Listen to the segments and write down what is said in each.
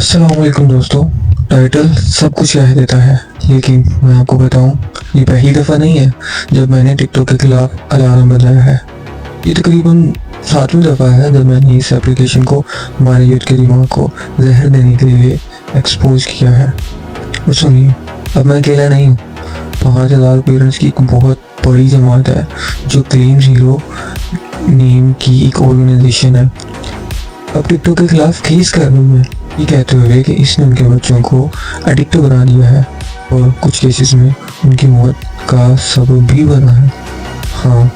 अस्सलाम वालेकुम दोस्तों। टाइटल सब कुछ कह देता है, लेकिन मैं आपको बताऊं, ये पहली दफ़ा नहीं है जब मैंने टिकटॉक के खिलाफ अलार्म बजाया है। ये तकरीबन 7वीं दफ़ा है जब मैंने इस एप्लीकेशन को हमारे यूथ के दिमाग को जहर देने के लिए एक्सपोज किया है। और सुनिए, अब मैं अकेला नहीं हूँ। 5,000 पेरेंट्स की एक बहुत बड़ी जमात है जो क्लीन जीरो नेम की एक ऑर्गेनाइजेशन है। अब टिकटॉक के खिलाफ केस कर रही है, ये कहते हुए कि इसने उनके बच्चों को एडिक्ट बना दिया है और कुछ केसेस में उनकी मौत का सबब भी बना है। हाँ,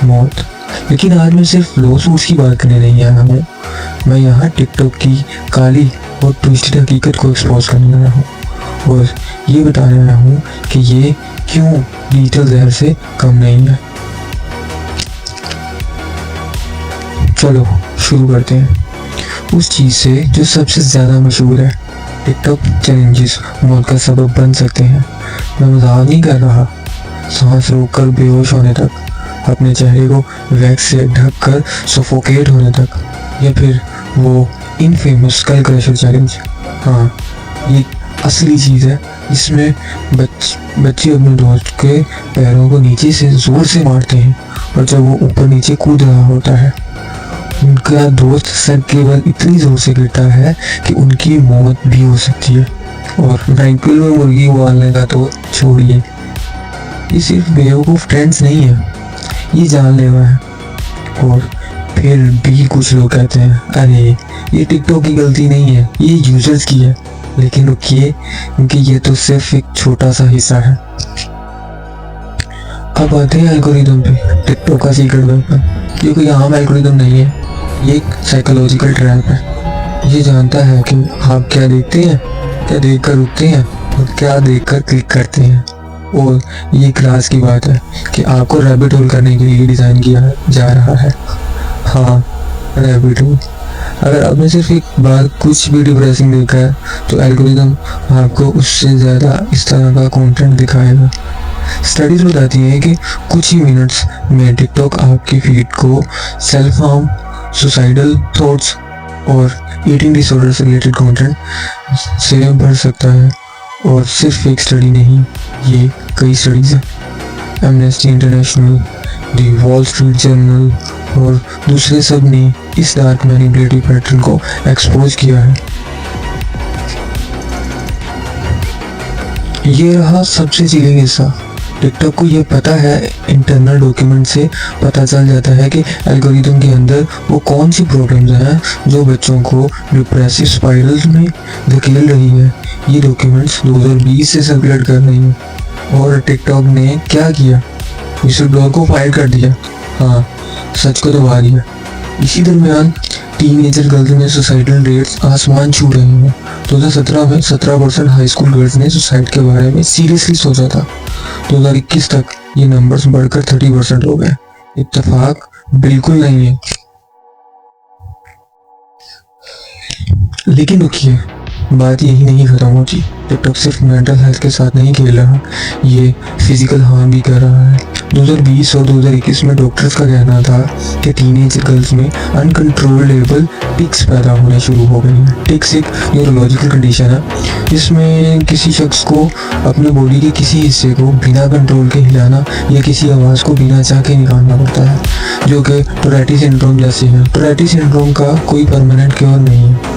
मौत। लेकिन आज मैं सिर्फ लॉ सूट्स की बात करने नहीं आया हूँ, मैं यहाँ टिकटॉक की काली और ट्विस्टेड हकीकत को एक्सपोज करने आया हूँ और ये बताने आया हूँ कि ये क्यों डिजिटल जहर से कम नहीं है। चलो शुरू करते हैं उस चीज़ से जो सबसे ज़्यादा मशहूर है। टिकटॉक चैलेंजेस मौत का सबब बन सकते हैं। मैं मजाक नहीं कर रहा। सांस रोककर बेहोश होने तक, अपने चेहरे को वैक्स से ढककर सफोकेट होने तक, या फिर वो इनफेमस स्कल क्रशर चैलेंज। हाँ, ये असली चीज़ है। इसमें बच्चे अपने दोस्त के पैरों को नीचे से ज़ोर से मारते हैं और जब वो ऊपर नीचे कूद रहा होता है, उनका दोस्त सर केवल इतनी जोर से गिरता है कि उनकी मौत भी हो सकती है। और नाइटक्लब में मुर्गी उबालने का तो छोड़िए, ये सिर्फ बेवकूफ़ ट्रेंड्स नहीं है, ये जानलेवा है। और फिर भी कुछ लोग कहते हैं, अरे ये टिकटॉक की गलती नहीं है, ये यूजर्स की है। लेकिन रुकिए, क्योंकि ये तो सिर्फ एक छोटा सा हिस्सा है। अब आते हैं एल्गोरिदम पे। टिकटॉक का सीक्रेट वेपन ये कोई आम एल्गोरिदम नहीं है, ये एक साइकोलॉजिकल ट्रैप है। ये जानता है कि आप क्या देखते हैं, क्या देखकर रुकते हैं और क्या देखकर क्लिक करते हैं। और ये क्लास की बात है कि आपको रैबिट होल करने के लिए डिज़ाइन किया जा रहा है। हाँ, रैबिट होल। अगर आपने सिर्फ एक बार कुछ भी डिप्रेसिंग देखा है तो एल्गोरिदम आपको उससे ज़्यादा इस तरह का कंटेंट दिखाएगा। स्टडीज बताती हैं कि कुछ ही मिनट्स में टिकटॉक आपकी फीड को सेल्फ हार्म, सुसाइडल थॉट्स और ईटिंग डिसऑर्डर से रिलेटेड कंटेंट से भर सकता है। और सिर्फ एक स्टडी नहीं, ये कई स्टडीज़ हैं। Amnesty international, the wall street journal और दूसरे सब ने इस डार्क मैनिपुलेटिव पैटर्न को एक्सपोज किया है। ये रहा सबसे चिलिंग हिस्सा। टिकटॉक को ये पता है, इंटरनल डॉक्यूमेंट से पता चल जाता है कि एल्गोरिदम के अंदर वो कौन सी प्रॉब्लम्स हैं जो बच्चों को डिप्रेसिव स्पाइरल्स में धकेल रही है। ये डॉक्यूमेंट्स 2020 से सर्कुलेट कर रही हैं। और टिकटॉक ने क्या किया, विशल ब्लॉग को फाइल कर दिया। हाँ, सच को दबा दिया। इसी दरमियान टीनेजर गर्ल्स में सुसाइडल रेट्स आसमान छू रहे हैं। 2017 में 17% हाई स्कूल गर्ल्स ने सुसाइड के बारे में सीरियसली सोचा था। 2021 तक ये नंबर्स बढ़कर 30% हो गए। इत्तेफाक बिल्कुल नहीं है। लेकिन रुकिए, बात यही नहीं खत्म होती। टिकटॉक सिर्फ मेंटल हेल्थ के साथ नहीं खेल रहा, ये फिजिकल हार्म भी कर रहा है। 2020 और 2021 में डॉक्टर्स का कहना था कि टीनेज गर्ल्स में अनकंट्रोलेबल टिक्स पैदा होने शुरू हो गए हैं। टिक्स एक न्यूरोलॉजिकल कंडीशन है जिसमें किसी शख्स को अपने बॉडी के किसी हिस्से को बिना कंट्रोल के हिलाना या किसी आवाज़ को बिना चाह के निकालना पड़ता है, जो कि टोरेटी सिंड्रोम जैसे है। टोरेटी सिंड्रोम का कोई परमानेंट क्योर नहीं है।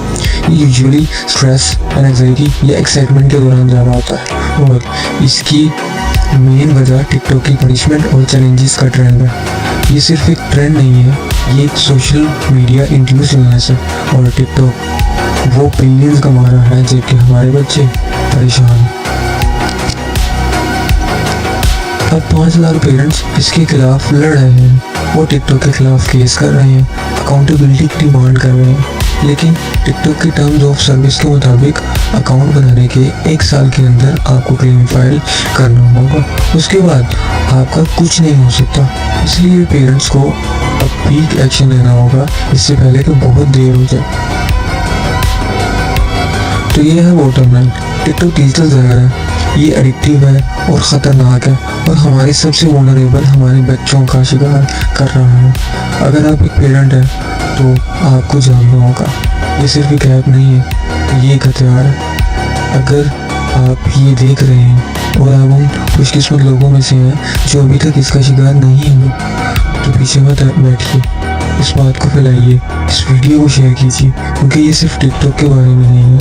ये यूजुअली स्ट्रेस, एंजाइटी या एक्साइटमेंट के दौरान ज़्यादा होता है और इसकी मेन वजह टिकटॉक की पनिशमेंट और चैलेंजेस का ट्रेंड है। ये सिर्फ एक ट्रेंड नहीं है, ये एक सोशल मीडिया इंड्यूस्ड इलनेस है। और टिकटॉक वो बिलियंस कमा रहा है जबकि हमारे बच्चे परेशान हैं। अब 5,000 पेरेंट्स इसके खिलाफ लड़ रहे हैं, वो टिकटॉक के खिलाफ केस कर रहे हैं, अकाउंटेबिलिटी की डिमांड कर रहे हैं। लेकिन टिकटॉक के टर्म्स ऑफ सर्विस के मुताबिक अकाउंट बनाने के 1 साल के अंदर आपको क्लेम फाइल करना होगा। उसके बाद आपका कुछ नहीं हो सकता। इसलिए पेरेंट्स को अब पीक एक्शन लेना होगा, इससे पहले कि बहुत देर हो जाए। तो ये है बॉटम लाइन। टिकटॉक डिजिटल जहर है, ये एडिक्टिव है और ख़तरनाक है और हमारे सबसे वल्नरेबल हमारे बच्चों का शिकार कर रहा है। अगर आप एक पेरेंट हैं तो आपको जानना होगा, ये सिर्फ एक ऐप नहीं है, ये एक तैयार है। अगर आप ये देख रहे हैं और आप उन खुशकिस्मत लोगों में से हैं जो अभी तक इसका शिकार नहीं हुए, तो पीछे मत बैठिए, इस बात को फैलाइए, इस वीडियो को शेयर कीजिए, क्योंकि ये सिर्फ टिकटॉक के बारे में नहीं है,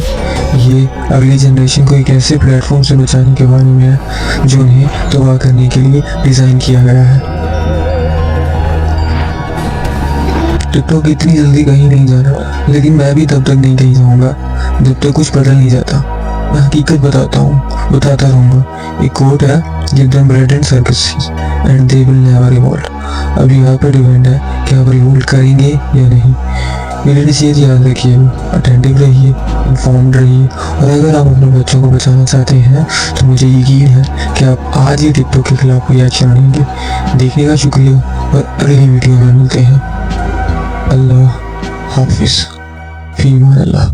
ये अगली जनरेशन को एक ऐसे प्लेटफॉर्म से बचाने के बारे में है जो उन्हें तबाह करने के लिए डिज़ाइन किया गया है। टिकटॉक इतनी जल्दी कहीं नहीं जाने वाला, लेकिन मैं भी तब तक नहीं कहीं जाऊंगा जब तक कुछ बदल नहीं जाता। मैं हकीकत बताता रहूंगा। एक कोट है, give them bread and circus and they will never revolt. अब यहाँ पे डिपेंड है कि आप रिवोल्ट करेंगे या नहीं। मेरी नसीहत याद रखिए, अटेंटिव रहिए, इन्फॉर्म्ड रहिए, और अगर आप अपने बच्चों को बचाना चाहते हैं तो मुझे यकीन है कि आप आज ही टिकटॉक के खिलाफ कोई एक्शन लेंगे। देखने का शुक्रिया और अगली वीडियो में मिलते हैं। अल्लाह हाफिज़, फी अमान अल्लाह।